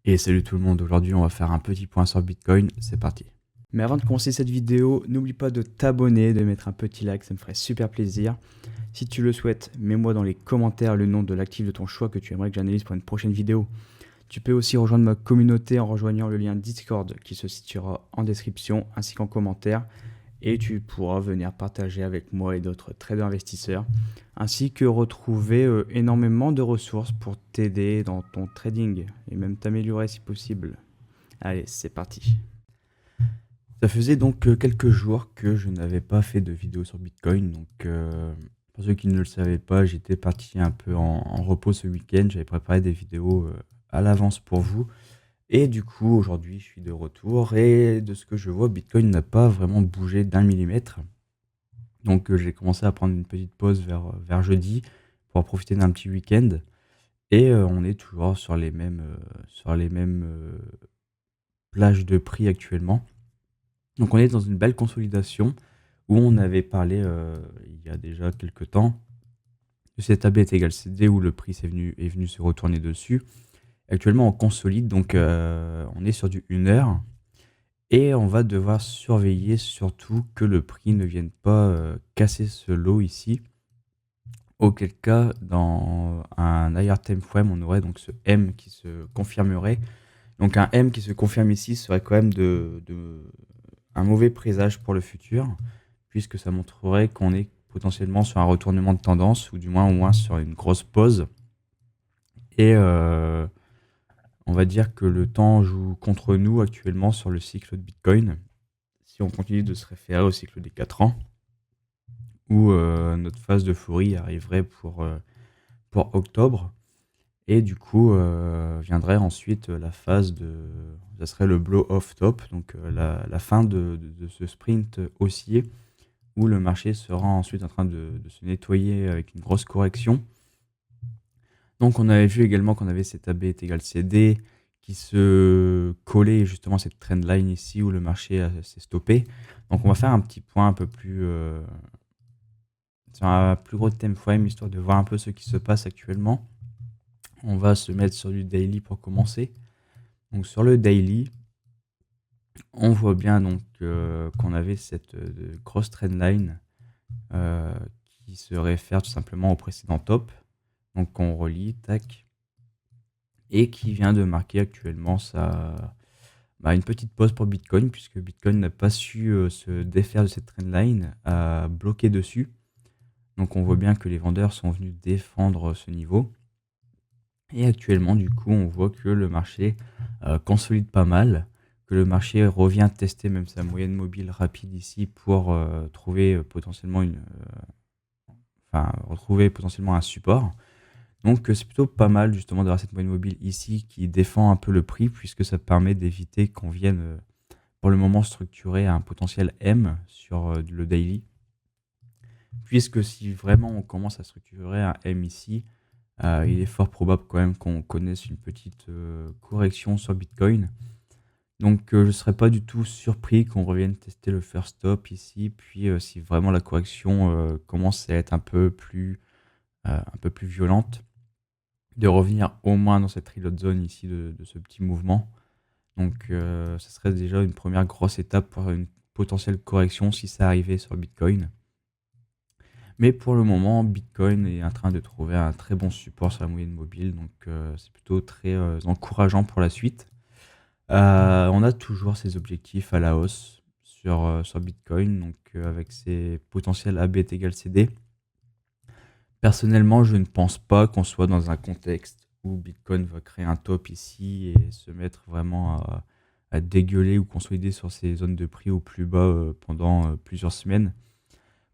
Et salut tout le monde, aujourd'hui on va faire un petit point sur Bitcoin, c'est parti. Mais avant de commencer cette vidéo, n'oublie pas de t'abonner, de mettre un petit like, ça me ferait super plaisir. Si tu le souhaites, mets-moi dans les commentaires le nom de l'actif de ton choix que tu aimerais que j'analyse pour une prochaine vidéo. Tu peux aussi rejoindre ma communauté en rejoignant le lien Discord qui se situera en description ainsi qu'en commentaire. Et tu pourras venir partager avec moi et d'autres traders investisseurs, ainsi que retrouver énormément de ressources pour t'aider dans ton trading et même t'améliorer si possible. Allez, c'est parti. Ça faisait donc quelques jours que je n'avais pas fait de vidéo sur Bitcoin. Donc, pour ceux qui ne le savaient pas, j'étais parti un peu en repos ce week-end. J'avais préparé des vidéos à l'avance pour vous. Et du coup, aujourd'hui, je suis de retour. Et de ce que je vois, Bitcoin n'a pas vraiment bougé d'un millimètre. Donc, j'ai commencé à prendre une petite pause vers jeudi pour profiter d'un petit week-end. Et on est toujours sur les mêmes plages de prix actuellement. Donc on est dans une belle consolidation où on avait parlé il y a déjà quelques temps de cet AB est égal CD où le prix est venu se retourner dessus. Actuellement on consolide, donc on est sur du 1 heure et on va devoir surveiller surtout que le prix ne vienne pas casser ce lot ici. Auquel cas, dans un higher time frame, on aurait donc ce M qui se confirmerait. Donc un M qui se confirme ici serait quand même un mauvais présage pour le futur, puisque ça montrerait qu'on est potentiellement sur un retournement de tendance, ou du moins au moins sur une grosse pause. Et on va dire que le temps joue contre nous actuellement sur le cycle de Bitcoin, si on continue de se référer au cycle des 4 ans, où notre phase d'euphorie arriverait pour octobre. Et du coup, viendrait ensuite la phase ça serait le blow-off top, donc la fin de ce sprint haussier, où le marché sera ensuite en train de se nettoyer avec une grosse correction. Donc on avait vu également qu'on avait cet AB est égal CD qui se collait justement à cette trendline ici où le marché s'est stoppé. Donc on va faire un petit point un peu plus sur un plus gros time frame, histoire de voir un peu ce qui se passe actuellement. On va se mettre sur du daily pour commencer. Donc sur le daily, on voit bien donc qu'on avait cette grosse trendline euh, qui se réfère tout simplement au précédent top. Donc on relie, tac, et qui vient de marquer actuellement une petite pause pour Bitcoin, puisque Bitcoin n'a pas su se défaire de cette trendline, a bloqué dessus. Donc on voit bien que les vendeurs sont venus défendre ce niveau. Et actuellement, du coup, on voit que le marché consolide pas mal, que le marché revient tester même sa moyenne mobile rapide ici pour trouver potentiellement retrouver potentiellement un support. Donc c'est plutôt pas mal justement d'avoir cette moyenne mobile ici qui défend un peu le prix, puisque ça permet d'éviter qu'on vienne pour le moment structurer un potentiel M sur le daily. Puisque si vraiment on commence à structurer un M ici, il est fort probable quand même qu'on connaisse une petite correction sur Bitcoin. Donc je ne serais pas du tout surpris qu'on revienne tester le first stop ici. Puis si vraiment la correction commence à être un peu plus violente, de revenir au moins dans cette reload zone ici de ce petit mouvement. Donc ça serait déjà une première grosse étape pour une potentielle correction si ça arrivait sur Bitcoin. Mais pour le moment, Bitcoin est en train de trouver un très bon support sur la moyenne mobile, donc c'est plutôt très encourageant pour la suite. On a toujours ces objectifs à la hausse sur Bitcoin, donc avec ses potentiels AB est égal CD. Personnellement, je ne pense pas qu'on soit dans un contexte où Bitcoin va créer un top ici et se mettre vraiment à dégueuler ou consolider sur ces zones de prix au plus bas pendant plusieurs semaines.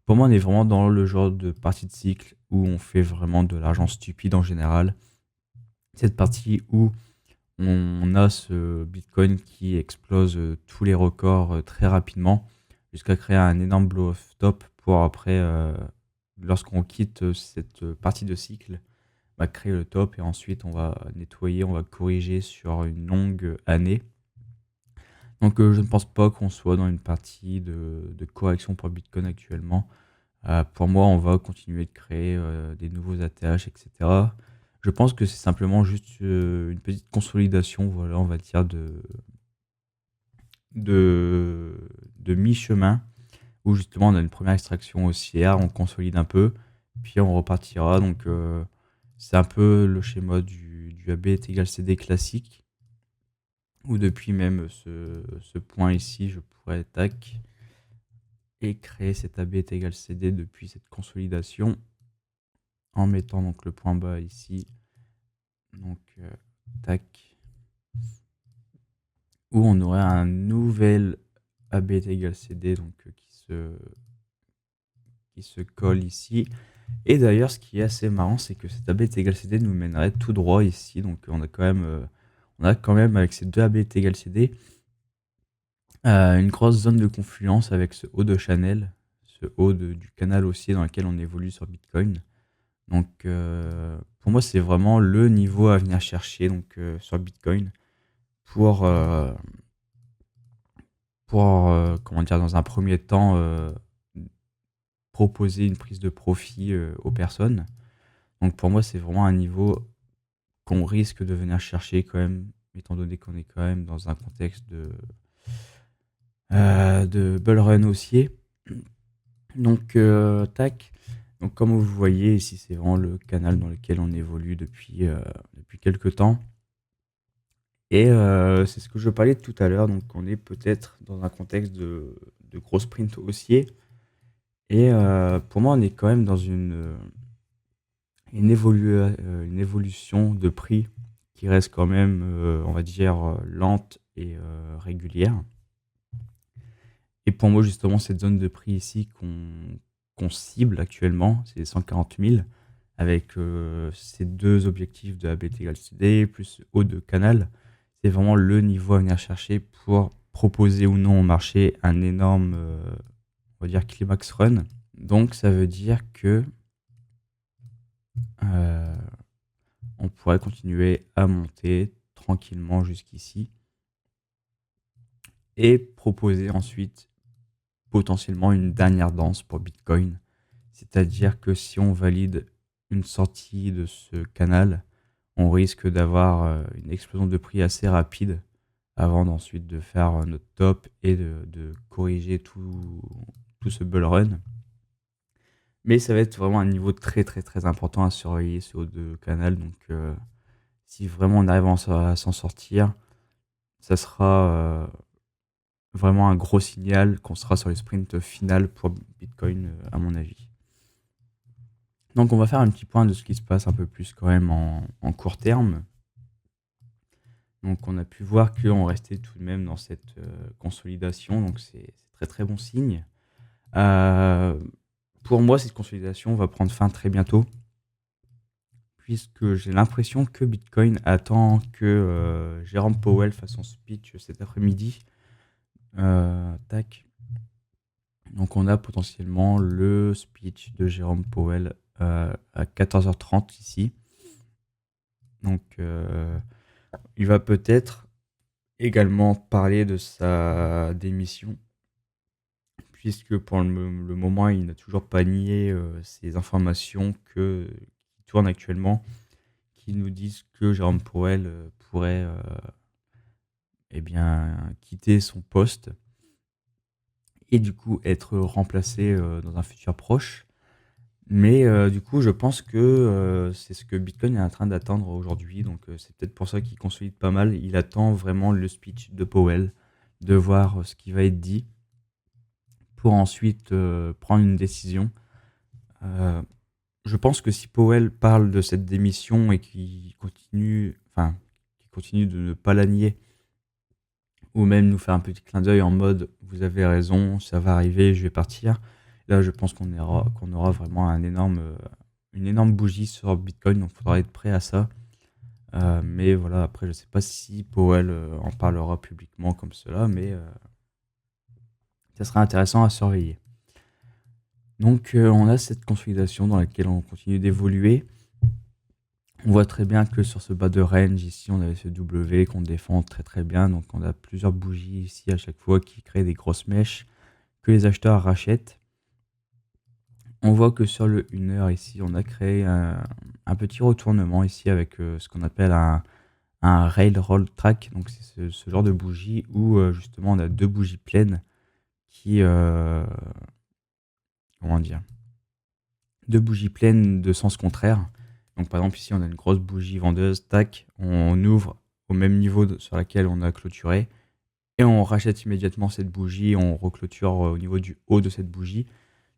Pour moi, on est vraiment dans le genre de partie de cycle où on fait vraiment de l'argent stupide en général. Cette partie où on a ce Bitcoin qui explose tous les records très rapidement jusqu'à créer un énorme blow-off top pour après, lorsqu'on quitte cette partie de cycle, créer le top et ensuite on va nettoyer, on va corriger sur une longue année. Donc je ne pense pas qu'on soit dans une partie de correction pour Bitcoin actuellement. Pour moi, on va continuer de créer des nouveaux ATH, etc. Je pense que c'est simplement juste une petite consolidation, voilà, on va dire, de mi-chemin, où justement on a une première extraction haussière, on consolide un peu, puis on repartira. Donc c'est un peu le schéma du AB est égal CD classique, où depuis même ce point ici, je pourrais tac et créer cet AB est égal CD depuis cette consolidation en mettant donc le point bas ici. Donc tac, où on aurait un nouvel AB est égal CD donc qui se colle ici. Et d'ailleurs, ce qui est assez marrant, c'est que cet AB est égal CD nous mènerait tout droit ici. Donc on a quand même avec ces deux AB est égal CD une grosse zone de confluence avec ce haut de channel, ce haut du canal haussier dans lequel on évolue sur Bitcoin. Donc pour moi, c'est vraiment le niveau à venir chercher donc sur Bitcoin pour comment dire, dans un premier temps proposer une prise de profit aux personnes. Donc pour moi, c'est vraiment un niveau qu'on risque de venir chercher quand même, étant donné qu'on est quand même dans un contexte de bull run haussier. Donc tac. Donc comme vous voyez ici, c'est vraiment le canal dans lequel on évolue depuis quelques temps. Et c'est ce que je parlais tout à l'heure. Donc on est peut-être dans un contexte de gros sprint haussier. Et pour moi, on est quand même dans une évolution de prix qui reste quand même, on va dire, lente et régulière. Et pour moi, justement, cette zone de prix ici qu'on cible actuellement, c'est 140 000, avec ces deux objectifs de ABT égale CD, plus haut de canal. C'est vraiment le niveau à venir chercher pour proposer ou non au marché un énorme, on va dire, climax run. Donc ça veut dire que on pourrait continuer à monter tranquillement jusqu'ici et proposer ensuite potentiellement une dernière danse pour Bitcoin. C'est-à-dire que si on valide une sortie de ce canal, on risque d'avoir une explosion de prix assez rapide avant d'ensuite de faire notre top et de corriger tout ce bull run. Mais ça va être vraiment un niveau très très très important à surveiller ce haut de canal. Donc si vraiment on arrive à s'en sortir, ça sera vraiment un gros signal qu'on sera sur le sprint final pour Bitcoin, à mon avis. Donc on va faire un petit point de ce qui se passe un peu plus quand même en court terme. Donc on a pu voir qu'on restait tout de même dans cette consolidation, donc c'est très très bon signe. Pour moi, cette consolidation va prendre fin très bientôt, puisque j'ai l'impression que Bitcoin attend que Jérôme Powell fasse son speech cet après-midi. Tac. Donc on a potentiellement le speech de Jérôme Powell à 14h30 ici. Donc il va peut-être également parler de sa démission, puisque pour le moment, il n'a toujours pas nié ces informations qui tournent actuellement, qui nous disent que Jérôme Powell pourrait eh bien, quitter son poste et du coup être remplacé dans un futur proche. Mais du coup, je pense que c'est ce que Bitcoin est en train d'attendre aujourd'hui. Donc c'est peut-être pour ça qu'il consolide pas mal. Il attend vraiment le speech de Powell, de voir ce qui va être dit, pour ensuite prendre une décision. Je pense que si Powell parle de cette démission et qu'il continue de ne pas la nier, ou même nous faire un petit clin d'œil en mode vous avez raison, ça va arriver, je vais partir. Là, je pense qu'on aura vraiment une énorme bougie sur Bitcoin, donc il faudra être prêt à ça. Mais voilà, après, je sais pas si Powell en parlera publiquement comme cela, mais ça sera intéressant à surveiller. Donc, on a cette consolidation dans laquelle on continue d'évoluer. On voit très bien que sur ce bas de range, ici, on avait ce W qu'on défend très très bien. Donc, on a plusieurs bougies ici à chaque fois qui créent des grosses mèches que les acheteurs rachètent. On voit que sur le 1 heure ici, on a créé un petit retournement ici avec ce qu'on appelle un railroad track. Donc c'est ce genre de bougie où justement on a deux bougies pleines qui, comment dire, deux bougies pleines de sens contraire. Donc par exemple ici on a une grosse bougie vendeuse, tac, on ouvre au même niveau sur laquelle on a clôturé et on rachète immédiatement cette bougie, on reclôture au niveau du haut de cette bougie.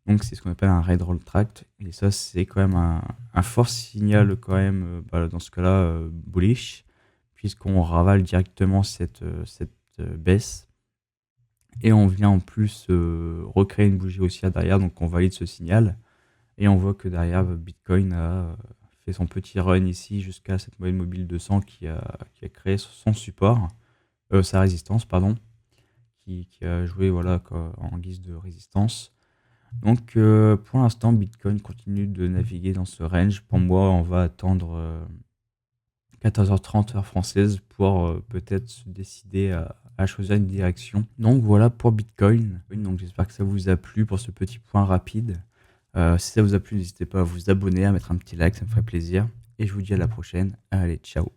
Donc c'est ce qu'on appelle un red roll tract et ça c'est quand même un fort signal quand même, dans ce cas-là, bullish, puisqu'on ravale directement cette baisse et on vient en plus recréer une bougie haussière derrière, donc on valide ce signal et on voit que derrière Bitcoin a fait son petit run ici jusqu'à cette moyenne mobile 200 qui a créé son support, sa résistance pardon, qui a joué voilà en guise de résistance. Donc pour l'instant, Bitcoin continue de naviguer dans ce range. Pour moi, on va attendre 14h30 heure française pour peut-être se décider à choisir une direction. Donc voilà pour Bitcoin. Donc j'espère que ça vous a plu pour ce petit point rapide. Si ça vous a plu, n'hésitez pas à vous abonner, à mettre un petit like, ça me ferait plaisir. Et je vous dis à la prochaine. Allez, ciao.